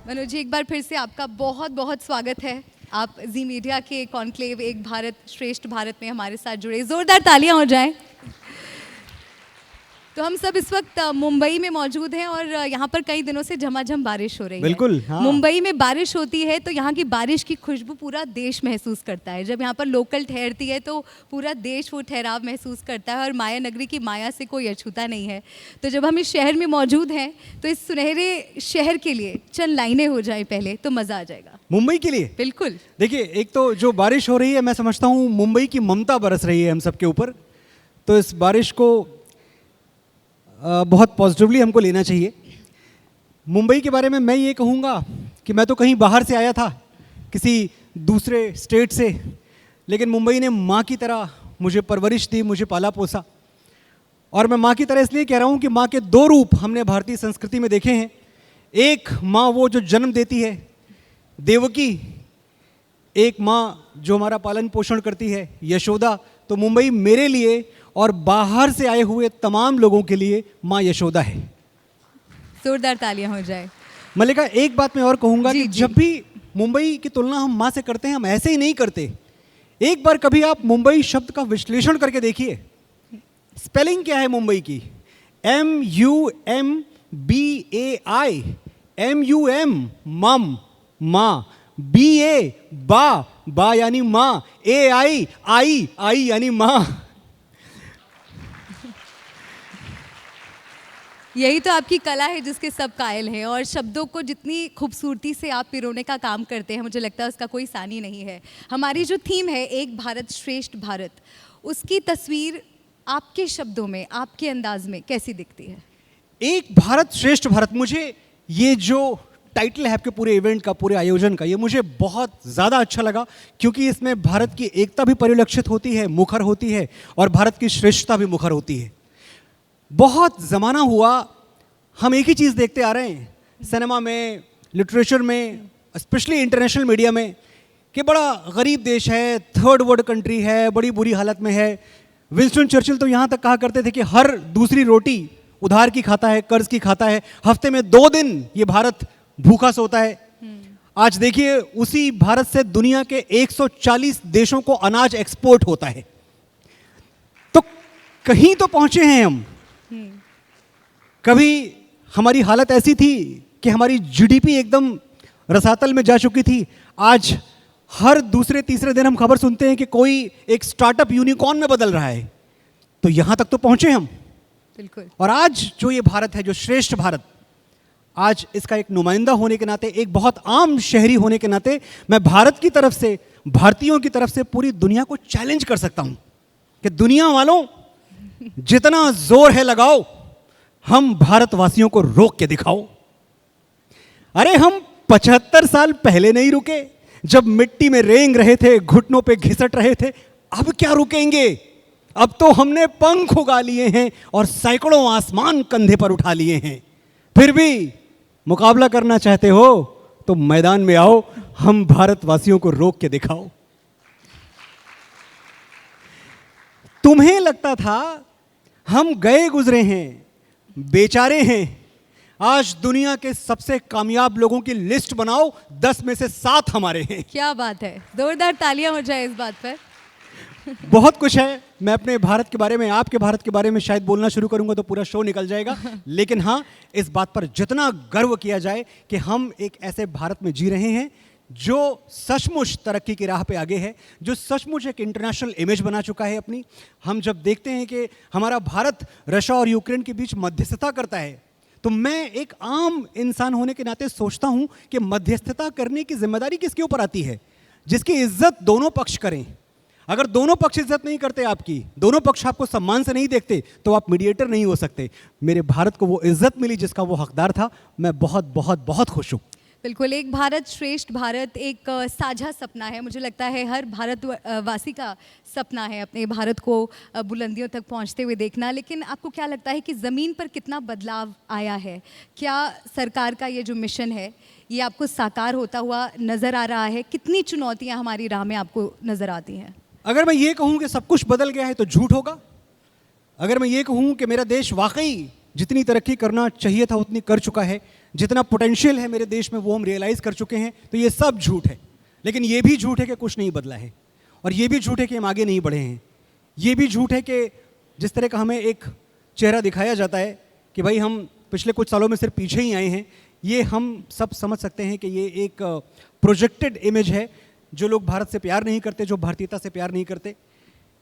मनोज जी, एक बार फिर से आपका बहुत बहुत स्वागत है। आप जी मीडिया के कॉन्क्लेव एक भारत श्रेष्ठ भारत में हमारे साथ जुड़े। जोरदार तालियां हो जाएं। तो हम सब इस वक्त मुंबई में मौजूद हैं और यहाँ पर कई दिनों से झमाझम बारिश हो रही है। बिल्कुल, हाँ। मुंबई में बारिश होती है तो यहाँ की बारिश की खुशबू पूरा देश महसूस करता है। जब यहाँ पर लोकल ठहरती है तो पूरा देश वो ठहराव महसूस करता है और माया नगरी की माया से कोई अछूता नहीं है। तो जब हम इस शहर में मौजूद हैं तो इस सुनहरे शहर के लिए चंद लाइनें हो जाए पहले तो मज़ा आ जाएगा। मुंबई के लिए बिल्कुल। देखिए, एक तो जो बारिश हो रही है, मैं समझता हूँ मुंबई की ममता बरस रही है हम सबके ऊपर। तो इस बारिश को बहुत पॉजिटिवली हमको लेना चाहिए। मुंबई के बारे में मैं ये कहूँगा कि मैं तो कहीं बाहर से आया था, किसी दूसरे स्टेट से, लेकिन मुंबई ने माँ की तरह मुझे परवरिश दी, मुझे पाला पोसा। और मैं माँ की तरह इसलिए कह रहा हूँ कि माँ के दो रूप हमने भारतीय संस्कृति में देखे हैं। एक माँ वो जो जन्म देती है, देवकी। एक माँ जो हमारा पालन पोषण करती है, यशोदा। तो मुंबई मेरे लिए और बाहर से आए हुए तमाम लोगों के लिए माँ यशोदा है। जोरदार तालियां हो जाए। मल्लिका, एक बात मैं और कहूँगा कि जी। जब भी मुंबई की तुलना हम माँ से करते हैं, हम ऐसे ही नहीं करते। एक बार कभी आप मुंबई शब्द का विश्लेषण करके देखिए। स्पेलिंग क्या है मुंबई की? MUMBAI। MUM मम, माँ। BA बा, बा यानी माँ। AI आई, आई यानी माँ। यही तो आपकी कला है जिसके सब कायल हैं और शब्दों को जितनी खूबसूरती से आप पिरोने का काम करते हैं, मुझे लगता है उसका कोई सानी नहीं है। हमारी जो थीम है एक भारत श्रेष्ठ भारत, उसकी तस्वीर आपके शब्दों में, आपके अंदाज में कैसी दिखती है? एक भारत श्रेष्ठ भारत, मुझे ये जो टाइटल है आपके पूरे इवेंट का, पूरे आयोजन का, ये मुझे बहुत ज़्यादा अच्छा लगा, क्योंकि इसमें भारत की एकता भी परिलक्षित होती है, मुखर होती है, और भारत की श्रेष्ठता भी मुखर होती है। बहुत ज़माना हुआ हम एक ही चीज़ देखते आ रहे हैं सिनेमा में, लिटरेचर में, स्पेशली इंटरनेशनल मीडिया में, कि बड़ा गरीब देश है, थर्ड वर्ल्ड कंट्री है, बड़ी बुरी हालत में है। विंस्टन चर्चिल तो यहाँ तक कहा करते थे कि हर दूसरी रोटी उधार की खाता है, कर्ज की खाता है, हफ्ते में 2 दिन ये भारत भूखा सोता है। आज देखिए, उसी भारत से दुनिया के 140 देशों को अनाज एक्सपोर्ट होता है। तो कहीं तो पहुंचे हैं हम। कभी हमारी हालत ऐसी थी कि हमारी जीडीपी एकदम रसातल में जा चुकी थी। आज हर दूसरे तीसरे दिन हम खबर सुनते हैं कि कोई एक स्टार्टअप यूनिकॉर्न में बदल रहा है। तो यहां तक तो पहुंचे हम। बिल्कुल। और आज जो ये भारत है, जो श्रेष्ठ भारत, आज इसका एक नुमाइंदा होने के नाते, एक बहुत आम शहरी होने के नाते, मैं भारत की तरफ से, भारतीयों की तरफ से पूरी दुनिया को चैलेंज कर सकता हूं कि दुनिया वालों, जितना जोर है लगाओ, हम भारतवासियों को रोक के दिखाओ। अरे हम 75 साल पहले नहीं रुके, जब मिट्टी में रेंग रहे थे, घुटनों पे घिसट रहे थे। अब क्या रुकेंगे? अब तो हमने पंख उगा लिए हैं और सैकड़ों आसमान कंधे पर उठा लिए हैं। फिर भी मुकाबला करना चाहते हो तो मैदान में आओ, हम भारतवासियों को रोक के दिखाओ। तुम्हें लगता था हम गए गुजरे हैं, बेचारे हैं। आज दुनिया के सबसे कामयाब लोगों की लिस्ट बनाओ, 10 में से 7 हमारे हैं। क्या बात है, जोरदार तालियां हो जाए इस बात पर। बहुत कुछ है। मैं अपने भारत के बारे में, आपके भारत के बारे में शायद बोलना शुरू करूंगा तो पूरा शो निकल जाएगा। लेकिन हाँ, इस बात पर जितना गर्व किया जाए कि हम एक ऐसे भारत में जी रहे हैं जो सचमुच तरक्की की राह पे आगे है, जो सचमुच एक इंटरनेशनल इमेज बना चुका है अपनी। हम जब देखते हैं कि हमारा भारत रशिया और यूक्रेन के बीच मध्यस्थता करता है, तो मैं एक आम इंसान होने के नाते सोचता हूं कि मध्यस्थता करने की जिम्मेदारी किसके ऊपर आती है? जिसकी इज्जत दोनों पक्ष करें। अगर दोनों पक्ष इज्जत नहीं करते आपकी, दोनों पक्ष आपको सम्मान से नहीं देखते, तो आप मीडिएटर नहीं हो सकते। मेरे भारत को वो इज्जत मिली जिसका वो हकदार था। मैं बहुत बहुत बहुत खुश हूँ। बिल्कुल, एक भारत श्रेष्ठ भारत एक साझा सपना है। मुझे लगता है हर भारतवासी का सपना है अपने भारत को बुलंदियों तक पहुंचते हुए देखना। लेकिन आपको क्या लगता है कि ज़मीन पर कितना बदलाव आया है? क्या सरकार का ये जो मिशन है, ये आपको साकार होता हुआ नज़र आ रहा है? कितनी चुनौतियां हमारी राह में आपको नज़र आती हैं? अगर मैं ये कहूँ कि सब कुछ बदल गया है तो झूठ होगा। अगर मैं ये कहूँ कि मेरा देश वाकई जितनी तरक्की करना चाहिए था उतनी कर चुका है, जितना पोटेंशियल है मेरे देश में वो हम रियलाइज़ कर चुके हैं, तो ये सब झूठ है। लेकिन ये भी झूठ है कि कुछ नहीं बदला है, और ये भी झूठ है कि हम आगे नहीं बढ़े हैं। ये भी झूठ है कि जिस तरह का हमें एक चेहरा दिखाया जाता है कि भाई हम पिछले कुछ सालों में सिर्फ पीछे ही आए हैं, ये हम सब समझ सकते हैं कि ये एक प्रोजेक्टेड इमेज है। जो लोग भारत से प्यार नहीं करते, जो भारतीयता से प्यार नहीं करते,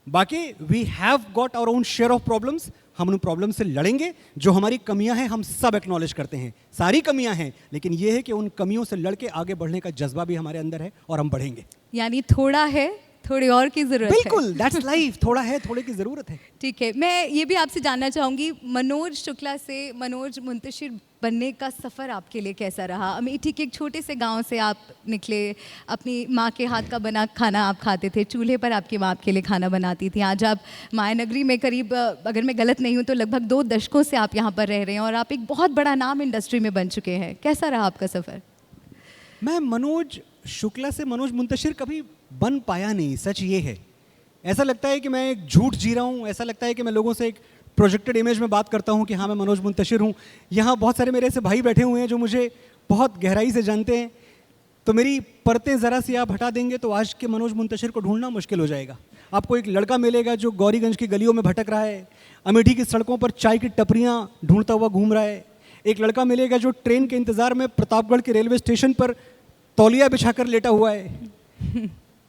बाकी we have got our own share of problems. हम उन प्रॉब्लम से लड़ेंगे। जो हमारी कमियां हैं हम सब एक्नॉलेज करते हैं, सारी कमियां हैं, लेकिन ये है कि उन कमियों से लड़के आगे बढ़ने का जज्बा भी हमारे अंदर है और हम बढ़ेंगे। यानी थोड़ा है, थोड़ी और की ज़रूरत है। बिल्कुल, दैट्स लाइफ। थोड़ा है, थोड़े की ज़रूरत है। ठीक है, मैं ये भी आपसे जानना चाहूँगी, मनोज शुक्ला से मनोज मुंतशिर बनने का सफ़र आपके लिए कैसा रहा? अमेठी के एक छोटे से गांव से आप निकले, अपनी माँ के हाथ का बना खाना आप खाते थे, चूल्हे पर आपकी माँ आपके लिए खाना बनाती थी। आज आप मायानगरी में करीब, अगर मैं गलत नहीं हूँ तो लगभग 2 दशकों से आप यहाँ पर रह रहे हैं और आप एक बहुत बड़ा नाम इंडस्ट्री में बन चुके हैं। कैसा रहा आपका सफ़र? मैं मनोज शुक्ला से मनोज मुंतशिर कभी बन पाया नहीं, सच ये है। ऐसा लगता है कि मैं एक झूठ जी रहा हूँ, ऐसा लगता है कि मैं लोगों से एक प्रोजेक्टेड इमेज में बात करता हूँ कि हाँ मैं मनोज मुंतशिर हूँ। यहाँ बहुत सारे मेरे ऐसे भाई बैठे हुए हैं जो मुझे बहुत गहराई से जानते हैं, तो मेरी परतें ज़रा सी आप हटा देंगे तो आज के मनोज मुंतशिर को ढूंढना मुश्किल हो जाएगा। आपको एक लड़का मिलेगा जो गौरीगंज की गलियों में भटक रहा है, अमेठी की सड़कों पर चाय की टपरियाँ ढूंढता हुआ घूम रहा है। एक लड़का मिलेगा जो ट्रेन के इंतज़ार में प्रतापगढ़ के रेलवे स्टेशन पर तौलिया बिछाकर लेटा हुआ है।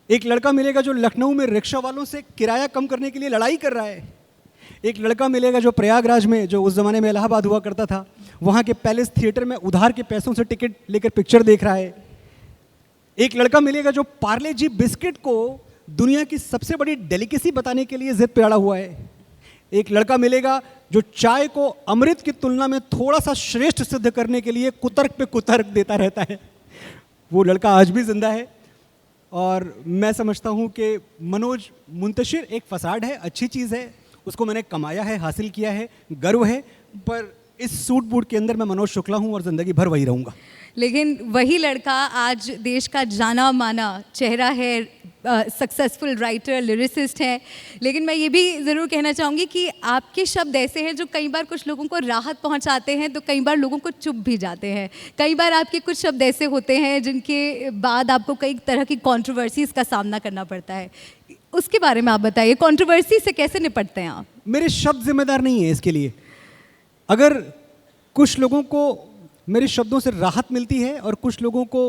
एक लड़का मिलेगा जो लखनऊ में रिक्शा वालों से किराया कम करने के लिए लड़ाई कर रहा है। एक लड़का मिलेगा जो प्रयागराज में, जो उस ज़माने में इलाहाबाद हुआ करता था, वहाँ के पैलेस थिएटर में उधार के पैसों से टिकट लेकर पिक्चर देख रहा है। एक लड़का मिलेगा जो पार्ले जी बिस्किट को दुनिया की सबसे बड़ी डेलिकेसी बताने के लिए जिद पे अड़ा हुआ है। एक लड़का मिलेगा जो चाय को अमृत की तुलना में थोड़ा सा श्रेष्ठ सिद्ध करने के लिए कुतर्क पे कुतर्क देता रहता है। वो लड़का आज भी जिंदा है और मैं समझता हूँ कि मनोज मुंतशिर एक फसाड है, अच्छी चीज़ है, उसको मैंने कमाया है, हासिल किया है, गर्व है, पर इस सूट बूट के अंदर मैं मनोज शुक्ला हूँ और ज़िंदगी भर वही रहूँगा। लेकिन वही लड़का आज देश का जाना माना चेहरा है, सक्सेसफुल राइटर, लिरिसिस्ट है। लेकिन मैं ये भी ज़रूर कहना चाहूँगी कि आपके शब्द ऐसे हैं जो कई बार कुछ लोगों को राहत पहुँचाते हैं, तो कई बार लोगों को चुप भी जाते हैं। कई बार आपके कुछ शब्द ऐसे होते हैं जिनके बाद आपको कई तरह की कंट्रोवर्सीज़ का सामना करना पड़ता है। उसके बारे में आप बताइए, कंट्रोवर्सी से कैसे निपटते हैं आप? मेरे शब्द जिम्मेदार नहीं है इसके लिए। अगर कुछ लोगों को मेरे शब्दों से राहत मिलती है और कुछ लोगों को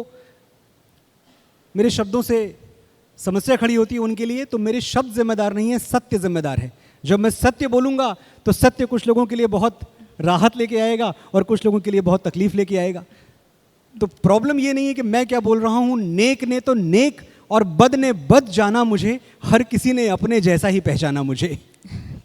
मेरे शब्दों से समस्या खड़ी होती है उनके लिए, तो मेरे शब्द जिम्मेदार नहीं है, सत्य जिम्मेदार है। जब मैं सत्य बोलूँगा तो सत्य कुछ लोगों के लिए बहुत राहत लेके आएगा और कुछ लोगों के लिए बहुत तकलीफ लेके आएगा। तो प्रॉब्लम ये नहीं है कि मैं क्या बोल रहा हूँ, नेक ने तो नेक और बद ने बद जाना मुझे, हर किसी ने अपने जैसा ही पहचाना मुझे।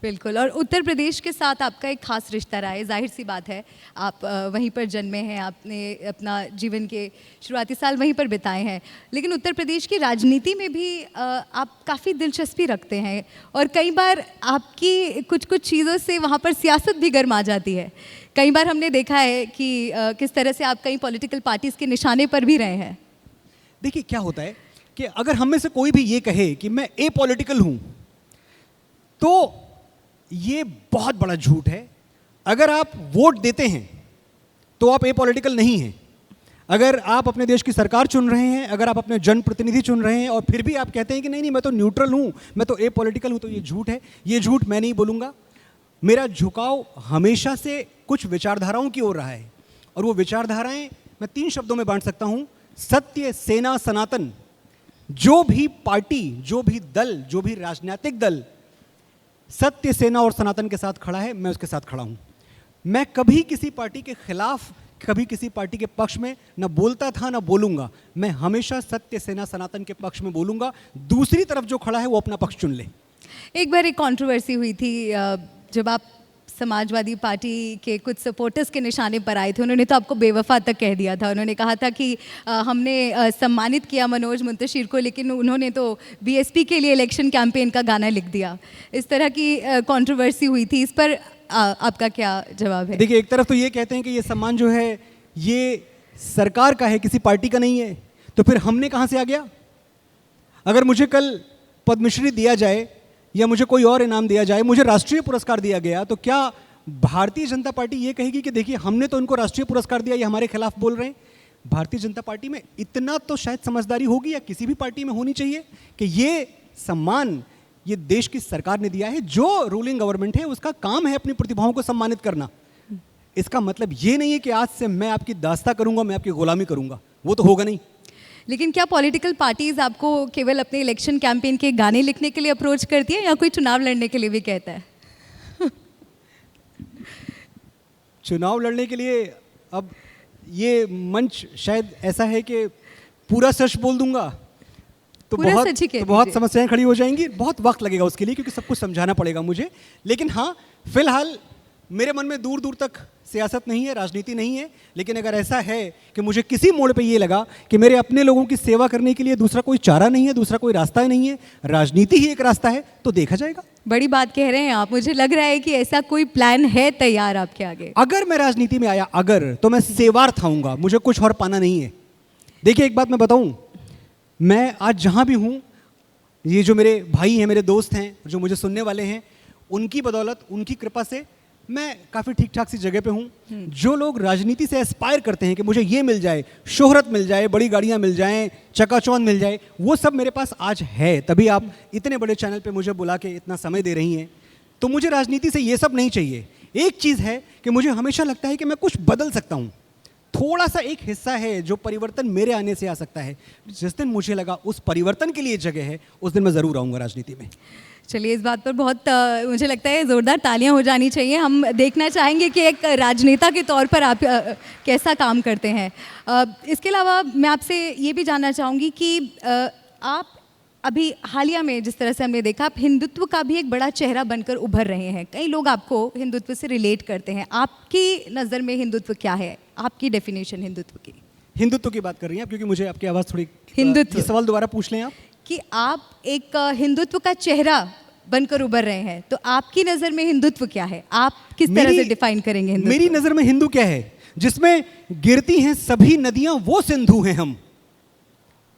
बिल्कुल। और उत्तर प्रदेश के साथ आपका एक खास रिश्ता रहा है, जाहिर सी बात है, आप वहीं पर जन्मे हैं, आपने अपना जीवन के शुरुआती साल वहीं पर बिताए हैं। लेकिन उत्तर प्रदेश की राजनीति में भी आप काफ़ी दिलचस्पी रखते हैं और कई बार आपकी कुछ कुछ चीज़ों से वहाँ पर सियासत भी गर्म आ जाती है। कई बार हमने देखा है कि किस तरह से आप कई पॉलिटिकल पार्टीज़ के निशाने पर भी रहे हैं। देखिए क्या होता है कि अगर हम में से कोई भी ये कहे कि मैं एपॉलिटिकल हूँ, तो ये बहुत बड़ा झूठ है। अगर आप वोट देते हैं तो आप एपॉलिटिकल नहीं हैं। अगर आप अपने देश की सरकार चुन रहे हैं, अगर आप अपने जनप्रतिनिधि चुन रहे हैं और फिर भी आप कहते हैं कि नहीं नहीं मैं तो न्यूट्रल हूँ, मैं तो एपॉलिटिकल हूँ, तो ये झूठ है। ये झूठ मैं नहीं बोलूँगा। मेरा झुकाव हमेशा से कुछ विचारधाराओं की ओर रहा है और वो विचारधाराएं मैं 3 शब्दों में बांट सकता हूँ: सत्य, सेना, सनातन। जो भी पार्टी, जो भी दल, जो भी राजनीतिक दल सत्य, सेना और सनातन के साथ खड़ा है, मैं उसके साथ खड़ा हूं। मैं कभी किसी पार्टी के खिलाफ, कभी किसी पार्टी के पक्ष में न बोलता था न बोलूंगा। मैं हमेशा सत्य, सेना, सनातन के पक्ष में बोलूंगा। दूसरी तरफ जो खड़ा है वो अपना पक्ष चुन ले। एक बार एक कंट्रोवर्सी हुई थी जब आप समाजवादी पार्टी के कुछ सपोर्टर्स के निशाने पर आए थे। उन्होंने तो आपको बेवफा तक कह दिया था। उन्होंने कहा था कि हमने सम्मानित किया मनोज मुंतशिर को, लेकिन उन्होंने तो बीएसपी के लिए इलेक्शन कैंपेन का गाना लिख दिया। इस तरह की कंट्रोवर्सी हुई थी। इस पर आपका क्या जवाब है? देखिए, एक तरफ तो ये कहते हैं कि ये सम्मान जो है ये सरकार का है, किसी पार्टी का नहीं है, तो फिर हमने कहाँ से आ गया? अगर मुझे कल पद्मश्री दिया जाए या मुझे कोई और इनाम दिया जाए, मुझे राष्ट्रीय पुरस्कार दिया गया, तो क्या भारतीय जनता पार्टी ये कहेगी कि देखिए हमने तो उनको राष्ट्रीय पुरस्कार दिया, ये हमारे खिलाफ बोल रहे हैं। भारतीय जनता पार्टी में इतना तो शायद समझदारी होगी, या किसी भी पार्टी में होनी चाहिए, कि ये सम्मान ये देश की सरकार ने दिया है। जो रूलिंग गवर्नमेंट है उसका काम है अपनी प्रतिभाओं को सम्मानित करना। इसका मतलब ये नहीं है कि आज से मैं आपकी दास्ता करूंगा, मैं आपकी गुलामी करूंगा, वो तो होगा नहीं। लेकिन क्या पॉलिटिकल पार्टीज आपको केवल अपने इलेक्शन कैंपेन के गाने लिखने के लिए अप्रोच करती है, या कोई चुनाव लड़ने के लिए भी कहता है? चुनाव लड़ने के लिए अब ये मंच शायद ऐसा है कि पूरा सच बोल दूंगा तो पूरा बहुत सच ही कह बहुत दीजिए। समस्याएं खड़ी हो जाएंगी, बहुत वक्त लगेगा उसके लिए, क्योंकि सब कुछ समझाना पड़ेगा मुझे। लेकिन हाँ, फिलहाल मेरे मन में दूर दूर तक सियासत नहीं है, राजनीति नहीं है। लेकिन अगर ऐसा है कि मुझे किसी मोड़ पे ये लगा कि मेरे अपने लोगों की सेवा करने के लिए दूसरा कोई चारा नहीं है, दूसरा कोई रास्ता नहीं है, राजनीति ही एक रास्ता है, तो देखा जाएगा। बड़ी बात कह रहे हैं आप। मुझे लग रहा है कि ऐसा कोई प्लान है तैयार आपके आगे। अगर मैं राजनीति में आया, अगर, तो मैं सेवार्थ आऊंगा, मुझे कुछ और पाना नहीं है। देखिए एक बात मैं बताऊं, मैं आज जहां भी हूं, ये जो मेरे भाई हैं, मेरे दोस्त हैं, जो मुझे सुनने वाले हैं, उनकी बदौलत, उनकी कृपा से मैं काफ़ी ठीक ठाक सी जगह पे हूँ। जो लोग राजनीति से एस्पायर करते हैं कि मुझे ये मिल जाए, शोहरत मिल जाए, बड़ी गाड़ियाँ मिल जाएं, चकाचौंध मिल जाए, वो सब मेरे पास आज है। तभी आप इतने बड़े चैनल पे मुझे बुला के इतना समय दे रही हैं। तो मुझे राजनीति से ये सब नहीं चाहिए। एक चीज़ है कि मुझे हमेशा लगता है कि मैं कुछ बदल सकता हूँ। थोड़ा सा एक हिस्सा है जो परिवर्तन मेरे आने से आ सकता है। जिस दिन मुझे लगा उस परिवर्तन के लिए जगह है, उस दिन मैं ज़रूर आऊँगा राजनीति में। चलिए, इस बात पर बहुत मुझे लगता है ज़ोरदार तालियां हो जानी चाहिए। हम देखना चाहेंगे कि एक राजनेता के तौर पर आप कैसा काम करते हैं। इसके अलावा मैं आपसे ये भी जानना चाहूँगी कि आप अभी हालिया में जिस तरह से हमने देखा, आप हिंदुत्व का भी एक बड़ा चेहरा बनकर उभर रहे हैं। कई लोग आपको हिंदुत्व से रिलेट करते हैं। आपकी नज़र में हिंदुत्व क्या है? आपकी डेफिनेशन हिंदुत्व की। हिंदुत्व की बात कर रही हैं आप, क्योंकि मुझे आपकी आवाज़ थोड़ी हिंदुत्व। ये सवाल दोबारा पूछ लें आप। कि आप एक हिंदुत्व का चेहरा बनकर उभर रहे हैं, तो आपकी नज़र में हिंदुत्व क्या है? आप किस तरह से डिफाइन करेंगे हिंदुत्व? मेरी नज़र में हिंदू क्या है? जिसमें गिरती हैं सभी नदियां, वो सिंधु हैं हम।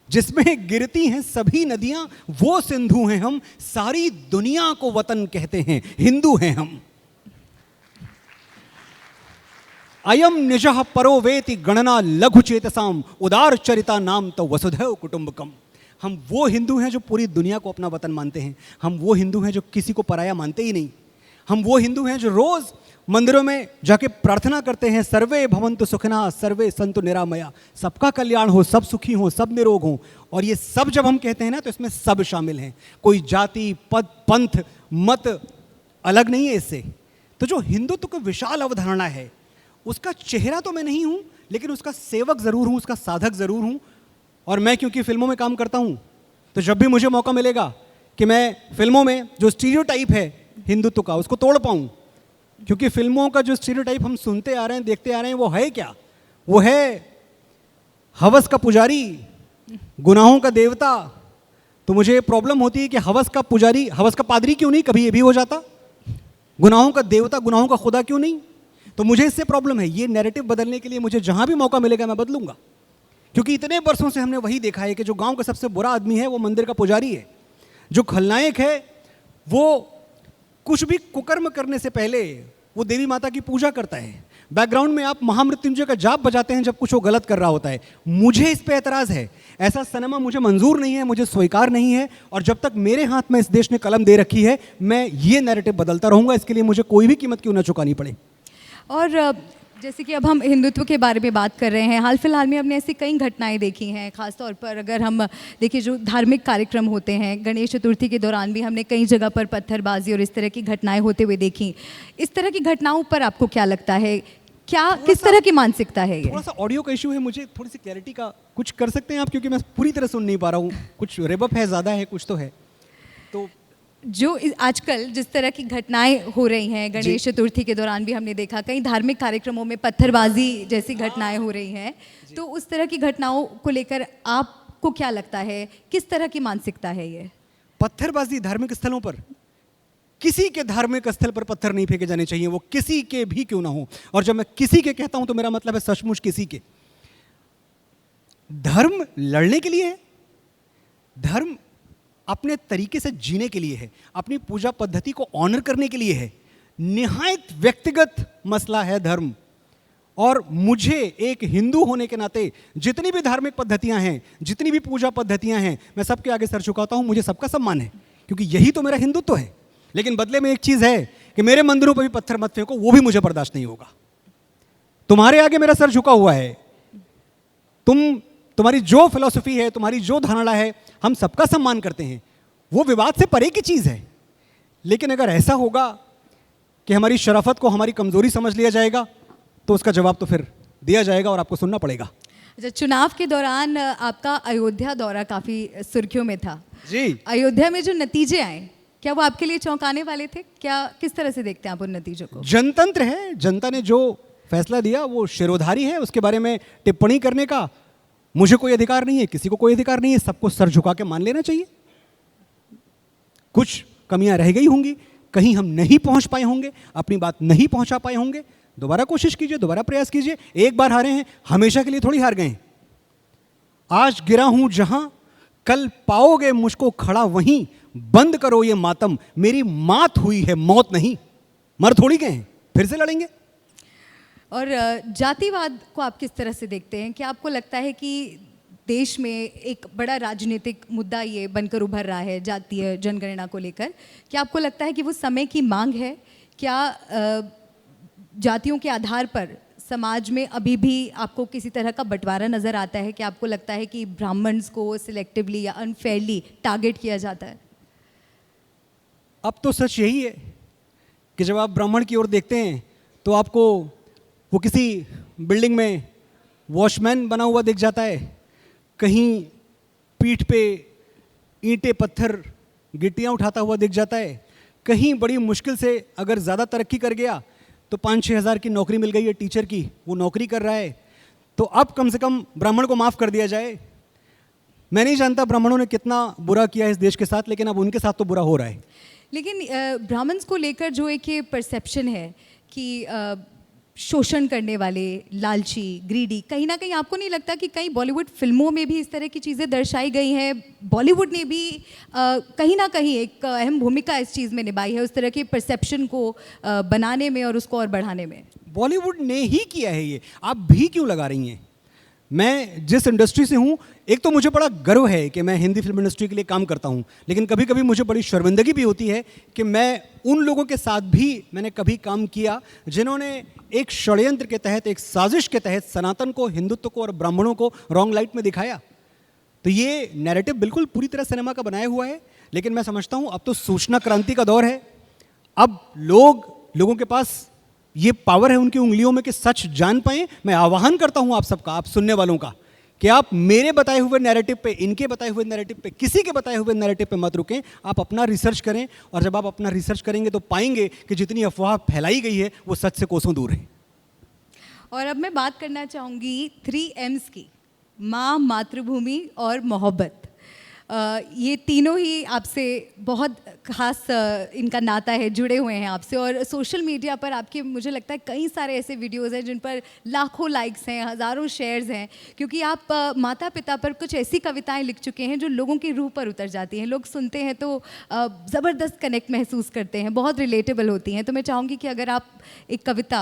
जिसमें गिरती हैं सभी नदियां, वो सिंधु हैं हम। सारी दुनिया को वतन कहते हैं, हिंदू हैं हम। अयम निजः परो वेति गणना लघु चेतसाम उदार चरिता नाम तो वसुधैव कुटुंबकम। हम वो हिंदू हैं जो पूरी दुनिया को अपना वतन मानते हैं। हम वो हिंदू हैं जो किसी को पराया मानते ही नहीं। हम वो हिंदू हैं जो रोज मंदिरों में जाके प्रार्थना करते हैं, सर्वे भवन्तु सुखिनः सर्वे सन्तु निरामया, सबका कल्याण हो, सब सुखी हो, सब निरोग हो। और ये सब जब हम कहते हैं ना, तो इसमें सब शामिल हैं। कोई जाति, पद, पंथ, मत अलग नहीं है इससे। तो जो हिंदुत्व की विशाल अवधारणा है, उसका चेहरा तो मैं नहीं हूं, लेकिन उसका सेवक जरूर हूं, उसका साधक जरूर हूं। और मैं क्योंकि फिल्मों में काम करता हूं, तो जब भी मुझे मौका मिलेगा कि मैं फिल्मों में जो स्टीरियोटाइप है हिंदुत्व का, उसको तोड़ पाऊं। क्योंकि फिल्मों का जो स्टीरियोटाइप हम सुनते आ रहे हैं, देखते आ रहे हैं, वो है क्या? वो है हवस का पुजारी, गुनाहों का देवता। तो मुझे प्रॉब्लम होती है कि हवस का पुजारी, हवस का पादरी क्यों नहीं? कभी ये भी हो जाता। गुनाहों का देवता, गुनाहों का खुदा क्यों नहीं? तो मुझे इससे प्रॉब्लम है। ये नैरेटिव बदलने के लिए मुझे जहां भी मौका मिलेगा मैं बदलूंगा। क्योंकि इतने वर्षों से हमने वही देखा है कि जो गांव का सबसे बुरा आदमी है वो मंदिर का पुजारी है। जो खलनायक है वो कुछ भी कुकर्म करने से पहले वो देवी माता की पूजा करता है। बैकग्राउंड में आप महामृत्युंजय का जाप बजाते हैं जब कुछ वो गलत कर रहा होता है। मुझे इस पे एतराज़ है। ऐसा सिनेमा मुझे मंजूर नहीं है, मुझे स्वीकार नहीं है। और जब तक मेरे हाथ में इस देश ने कलम दे रखी है, मैं ये नैरेटिव बदलता रहूंगा। इसके लिए मुझे कोई भी कीमत क्यों ना चुकानी पड़े। और जैसे कि अब हम हिंदुत्व के बारे में बात कर रहे हैं, हाल फिलहाल में हमने ऐसी कई घटनाएं देखी हैं। खासतौर पर अगर हम देखिए, जो धार्मिक कार्यक्रम होते हैं, गणेश चतुर्थी के दौरान भी हमने कई जगह पर पत्थरबाजी और इस तरह की घटनाएं होते हुए देखी। इस तरह की घटनाओं पर आपको क्या लगता है? क्या किस तरह की मानसिकता है ये? थोड़ा सा ऑडियो का इशू है, मुझे थोड़ी सी क्लैरिटी का कुछ कर सकते हैं आप? क्योंकि मैं पूरी तरह सुन नहीं पा रहा हूँ। कुछ रेबअप है, ज़्यादा है, कुछ तो है। तो जो आजकल जिस तरह की घटनाएं हो रही हैं, गणेश चतुर्थी के दौरान भी हमने देखा, कई धार्मिक कार्यक्रमों में पत्थरबाजी जैसी घटनाएं हो रही हैं। तो उस तरह की घटनाओं को लेकर आपको क्या लगता है? किस तरह की मानसिकता है ये? पत्थरबाजी धार्मिक स्थलों पर, किसी के धार्मिक स्थल पर पत्थर नहीं फेंके जाने चाहिए, वो किसी के भी क्यों ना हो। और जब मैं किसी के कहता हूं तो मेरा मतलब है सचमुच किसी के। धर्म लड़ने के लिए है, धर्म अपने तरीके से जीने के लिए है, अपनी पूजा पद्धति को ऑनर करने के लिए है। निहायत व्यक्तिगत मसला है धर्म। और मुझे एक हिंदू होने के नाते जितनी भी धार्मिक पद्धतियां हैं, जितनी भी पूजा पद्धतियां हैं, मैं सबके आगे सर झुकाता हूं, मुझे सबका सम्मान है, क्योंकि यही तो मेरा हिंदुत्व है। लेकिन बदले में एक चीज है कि मेरे मंदिरों पर भी पत्थर मत फेंको, वो भी मुझे बर्दाश्त नहीं होगा। तुम्हारे आगे मेरा सर झुका हुआ है, तुम्हारी जो फिलॉसफी है, तुम्हारी जो धारणा है, हम सबका सम्मान करते हैं, वो विवाद से परे की चीज है। लेकिन अगर ऐसा होगा कि हमारी शराफत को हमारी कमजोरी समझ लिया जाएगा, तो उसका जवाब तो फिर दिया जाएगा और आपको सुनना पड़ेगा। अच्छा, चुनाव के दौरान आपका अयोध्या दौरा काफी सुर्खियों में था जी। अयोध्या में जो नतीजे आए, क्या वो आपके लिए चौंकाने वाले थे? क्या किस तरह से देखते हैं आप उन नतीजों को? जनतंत्र है, जनता ने जो फैसला दिया वो शिरोधारी है, उसके बारे में टिप्पणी करने का मुझे कोई अधिकार नहीं है, किसी को कोई अधिकार नहीं है। सबको सर झुका के मान लेना चाहिए। कुछ कमियां रह गई होंगी, कहीं हम नहीं पहुंच पाए होंगे, अपनी बात नहीं पहुंचा पाए होंगे। दोबारा कोशिश कीजिए, दोबारा प्रयास कीजिए। एक बार हारे हैं, हमेशा के लिए थोड़ी हार गए। आज गिरा हूं जहां, कल पाओगे मुझको खड़ा वहीं। बंद करो ये मातम, मेरी मात हुई है, मौत नहीं। मर थोड़ी गए हैं, फिर से लड़ेंगे। और जातिवाद को आप किस तरह से देखते हैं? क्या आपको लगता है कि देश में एक बड़ा राजनीतिक मुद्दा ये बनकर उभर रहा है जातीय जनगणना को लेकर? क्या आपको लगता है कि वो समय की मांग है? क्या जातियों के आधार पर समाज में अभी भी आपको किसी तरह का बंटवारा नज़र आता है? कि आपको लगता है कि ब्राह्मण्स को सिलेक्टिवली या अनफेयरली टारगेट किया जाता है? अब तो सच यही है कि जब आप ब्राह्मण की ओर देखते हैं तो आपको वो किसी बिल्डिंग में वॉचमैन बना हुआ दिख जाता है, कहीं पीठ पे ईंटें पत्थर गिट्टियाँ उठाता हुआ दिख जाता है, कहीं बड़ी मुश्किल से अगर ज़्यादा तरक्की कर गया तो 5-6 हज़ार की नौकरी मिल गई है टीचर की, वो नौकरी कर रहा है। तो अब कम से कम ब्राह्मण को माफ़ कर दिया जाए। मैं नहीं जानता ब्राह्मणों ने कितना बुरा किया है इस देश के साथ, लेकिन अब उनके साथ तो बुरा हो रहा है। लेकिन ब्राह्मण्स को लेकर जो एक ये परसेप्शन है कि शोषण करने वाले, लालची, ग्रीडी, कहीं ना कहीं आपको नहीं लगता कि कई बॉलीवुड फिल्मों में भी इस तरह की चीज़ें दर्शाई गई हैं? बॉलीवुड ने भी कहीं ना कहीं एक अहम भूमिका इस चीज़ में निभाई है, उस तरह के परसेप्शन को बनाने में और उसको और बढ़ाने में। बॉलीवुड ने ही किया है ये, आप भी क्यों लगा रही हैं? मैं जिस इंडस्ट्री से हूँ, एक तो मुझे बड़ा गर्व है कि मैं हिंदी फिल्म इंडस्ट्री के लिए काम करता हूँ, लेकिन कभी कभी मुझे बड़ी शर्मिंदगी भी होती है कि मैं उन लोगों के साथ भी मैंने कभी काम किया जिन्होंने एक षड्यंत्र के तहत, एक साजिश के तहत सनातन को, हिंदुत्व को और ब्राह्मणों को रॉन्ग लाइट में दिखाया। तो ये नैरेटिव बिल्कुल पूरी तरह सिनेमा का बनाया हुआ है, लेकिन मैं समझता हूँ अब तो सूचना क्रांति का दौर है। अब लोगों के पास ये पावर है उनकी उंगलियों में कि सच जान पाएं। मैं आह्वान करता हूं आप सबका, आप सुनने वालों का, कि आप मेरे बताए हुए नैरेटिव पे, इनके बताए हुए नैरेटिव पे, किसी के बताए हुए नैरेटिव पे मत रुकें। आप अपना रिसर्च करें, और जब आप अपना रिसर्च करेंगे तो पाएंगे कि जितनी अफवाह फैलाई गई है वो सच से कोसों दूर है। और अब मैं बात करना चाहूँगी 3 M's की, माँ, मातृभूमि और मोहब्बत। ये तीनों ही आपसे बहुत खास इनका नाता है, जुड़े हुए हैं आपसे। और सोशल मीडिया पर आपके, मुझे लगता है, कई सारे ऐसे वीडियोस हैं जिन पर लाखों लाइक्स हैं, हज़ारों शेयर्स हैं, क्योंकि आप माता पिता पर कुछ ऐसी कविताएं लिख चुके हैं जो लोगों की रूह पर उतर जाती हैं। लोग सुनते हैं तो ज़बरदस्त कनेक्ट महसूस करते हैं, बहुत रिलेटेबल होती हैं। तो मैं चाहूँगी कि अगर आप एक कविता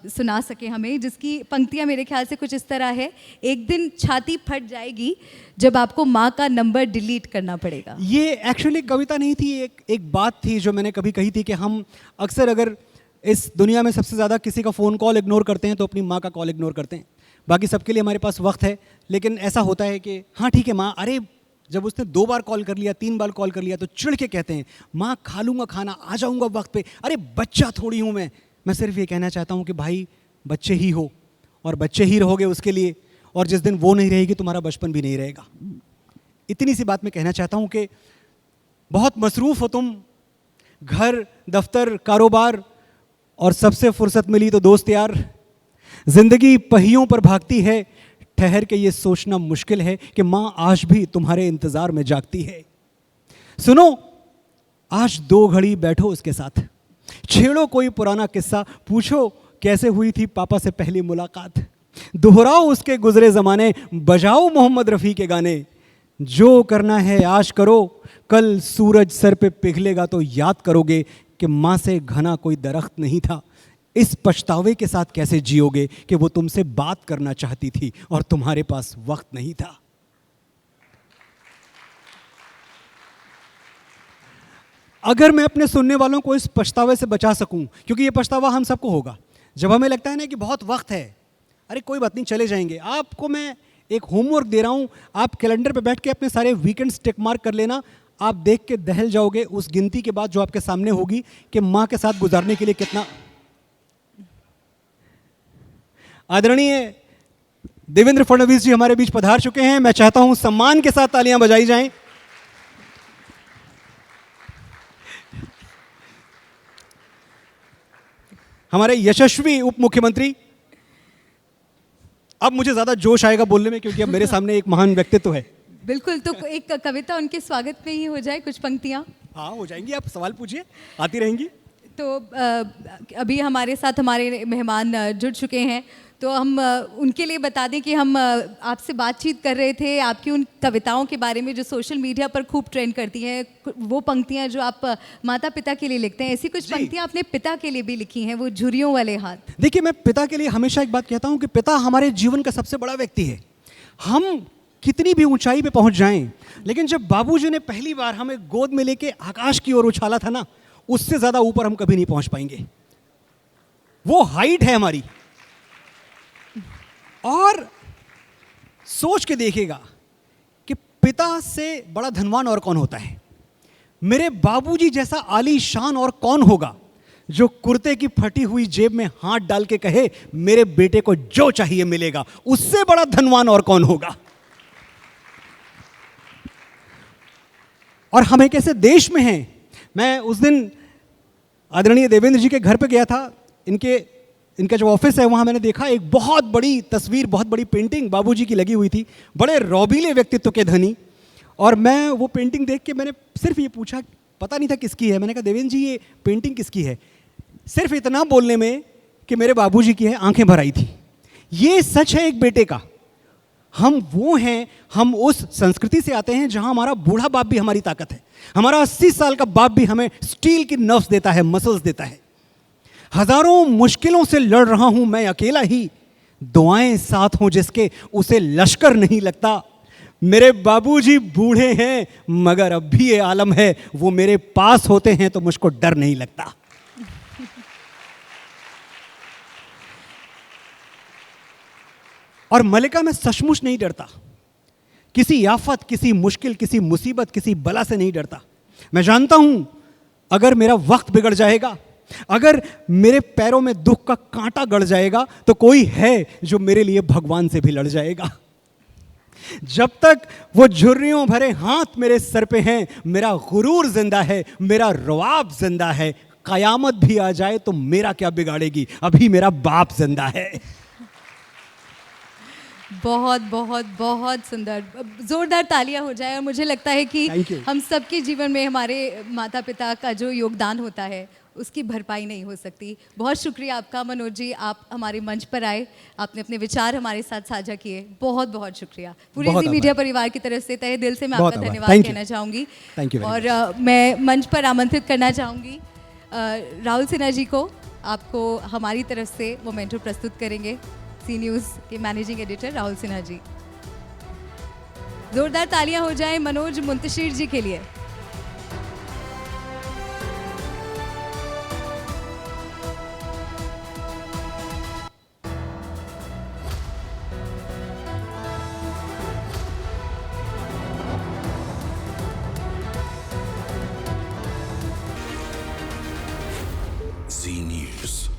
सुना सके हमें, जिसकी पंक्तियाँ मेरे ख्याल से कुछ इस तरह है: एक दिन छाती फट जाएगी जब आपको माँ का नंबर डिलीट करना पड़ेगा। ये एक्चुअली कविता नहीं थी, एक बात थी जो मैंने कभी कही थी कि हम अक्सर अगर इस दुनिया में सबसे ज़्यादा किसी का फ़ोन कॉल इग्नोर करते हैं तो अपनी माँ का कॉल इग्नोर करते हैं। बाकी सबके लिए हमारे पास वक्त है, लेकिन ऐसा होता है कि हाँ ठीक है माँ, अरे जब उसने 2 बार कॉल कर लिया, 3 बार कॉल कर लिया तो चिढ़ के कहते हैं माँ खा लूँगा खाना, आ जाऊँगा वक्त पे, अरे बच्चा थोड़ी हूँ मैं सिर्फ ये कहना चाहता हूँ कि भाई बच्चे ही हो और बच्चे ही रहोगे उसके लिए, और जिस दिन वो नहीं रहेगी तुम्हारा बचपन भी नहीं रहेगा। इतनी सी बात मैं कहना चाहता हूँ कि बहुत मसरूफ़ हो तुम, घर, दफ्तर, कारोबार, और सबसे फुर्सत मिली तो दोस्त यार। जिंदगी पहियों पर भागती है, ठहर के ये सोचना मुश्किल है कि माँ आज भी तुम्हारे इंतज़ार में जागती है। सुनो आज 2 घड़ी बैठो उसके साथ, छेड़ो कोई पुराना किस्सा, पूछो कैसे हुई थी पापा से पहली मुलाकात, दोहराओ उसके गुजरे ज़माने, बजाओ मोहम्मद रफ़ी के गाने। जो करना है आज करो, कल सूरज सर पे पिघलेगा तो याद करोगे कि माँ से घना कोई दरख्त नहीं था। इस पछतावे के साथ कैसे जियोगे कि वो तुमसे बात करना चाहती थी और तुम्हारे पास वक्त नहीं था। अगर मैं अपने सुनने वालों को इस पछतावे से बचा सकूं, क्योंकि ये पछतावा हम सबको होगा जब हमें लगता है ना कि बहुत वक्त है, अरे कोई बात नहीं चले जाएंगे। आपको मैं एक होमवर्क दे रहा हूं, आप कैलेंडर पे बैठ के अपने सारे वीकेंड्स टिक मार्क कर लेना। आप देख के दहल जाओगे उस गिनती के बाद जो आपके सामने होगी कि माँ के साथ गुजारने के लिए कितना। आदरणीय देवेंद्र फडणवीस जी हमारे बीच पधार चुके हैं। मैं चाहता हूं सम्मान के साथ तालियां बजाई जाएं। हमारे यशस्वी उप मुख्यमंत्री, अब मुझे ज्यादा जोश आएगा बोलने में क्योंकि अब मेरे सामने एक महान व्यक्तित्व है। बिल्कुल, तो एक कविता उनके स्वागत में ही हो जाए, कुछ पंक्तियाँ। हाँ हो जाएंगी, आप सवाल पूछिए, आती रहेंगी। तो अभी हमारे साथ हमारे मेहमान जुड़ चुके हैं, तो हम उनके लिए बता दें कि हम आपसे बातचीत कर रहे थे आपकी उन कविताओं के बारे में जो सोशल मीडिया पर खूब ट्रेंड करती हैं, वो पंक्तियां जो आप माता पिता के लिए लिखते हैं। ऐसी कुछ पंक्तियां आपने पिता के लिए भी लिखी हैं, वो झुर्रियों वाले हाथ। देखिए, मैं पिता के लिए हमेशा एक बात कहता हूं कि पिता हमारे जीवन का सबसे बड़ा व्यक्ति है। हम कितनी भी ऊंचाई पे पहुंच जाएं, लेकिन जब बाबूजी ने पहली बार हमें गोद में लेके आकाश की ओर उछाला था ना, उससे ज्यादा ऊपर हम कभी नहीं पहुंच पाएंगे। वो हाइट है हमारी। और सोच के देखिएगा कि पिता से बड़ा धनवान और कौन होता है। मेरे बाबूजी जैसा आलीशान और कौन होगा जो कुर्ते की फटी हुई जेब में हाथ डाल के कहे मेरे बेटे को जो चाहिए मिलेगा। उससे बड़ा धनवान और कौन होगा। और हम एक ऐसे देश में हैं। मैं उस दिन आदरणीय देवेंद्र जी के घर पे गया था। इनका जो ऑफिस है वहाँ मैंने देखा एक बहुत बड़ी तस्वीर, बहुत बड़ी पेंटिंग बाबूजी की लगी हुई थी, बड़े रौबीले व्यक्तित्व के धनी। और मैं वो पेंटिंग देख के मैंने सिर्फ ये पूछा, पता नहीं था किसकी है। मैंने कहा देवेंद्र जी ये पेंटिंग किसकी है? सिर्फ इतना बोलने में कि मेरे बाबूजी की है, आंखें भर आई थी। ये सच है एक बेटे का। हम वो हैं, हम उस संस्कृति से आते हैं जहां हमारा बूढ़ा बाप भी हमारी ताकत है। हमारा 80 साल का बाप भी हमें स्टील की नर्व्स देता है, मसल्स देता है। हजारों मुश्किलों से लड़ रहा हूं मैं अकेला ही, दुआएं साथ हों जिसके उसे लश्कर नहीं लगता। मेरे बाबूजी बूढ़े हैं मगर अब भी ये आलम है, वो मेरे पास होते हैं तो मुझको डर नहीं लगता। और मलिका, मैं सचमुच नहीं डरता। किसी आफत, किसी मुश्किल, किसी मुसीबत, किसी बला से नहीं डरता। मैं जानता हूं अगर मेरा वक्त बिगड़ जाएगा, अगर मेरे पैरों में दुख का कांटा गड़ जाएगा, तो कोई है जो मेरे लिए भगवान से भी लड़ जाएगा। जब तक वो झुर्रियों भरे हाथ मेरे सर पे हैं, मेरा गुरूर जिंदा है, मेरा रुआब जिंदा है। कयामत भी आ जाए तो मेरा क्या बिगाड़ेगी, अभी मेरा बाप जिंदा है। बहुत बहुत बहुत सुंदर, जोरदार तालियां हो जाए। और मुझे लगता है कि हम सबके जीवन में हमारे माता पिता का जो योगदान होता है उसकी भरपाई नहीं हो सकती। बहुत शुक्रिया आपका मनोज जी, आप हमारे मंच पर आए, आपने अपने विचार हमारे साथ साझा किए। बहुत बहुत शुक्रिया। पूरे जी मीडिया परिवार की तरफ से तहे दिल से मैं आपका धन्यवाद कहना चाहूँगी। और मैं मंच पर आमंत्रित करना चाहूँगी राहुल सिन्हा जी को। आपको हमारी तरफ से मोमेंटो प्रस्तुत करेंगे सी न्यूज़ के मैनेजिंग एडिटर राहुल सिन्हा जी। जोरदार तालियां हो जाएं मनोज मुंतशिर जी के लिए। Z News.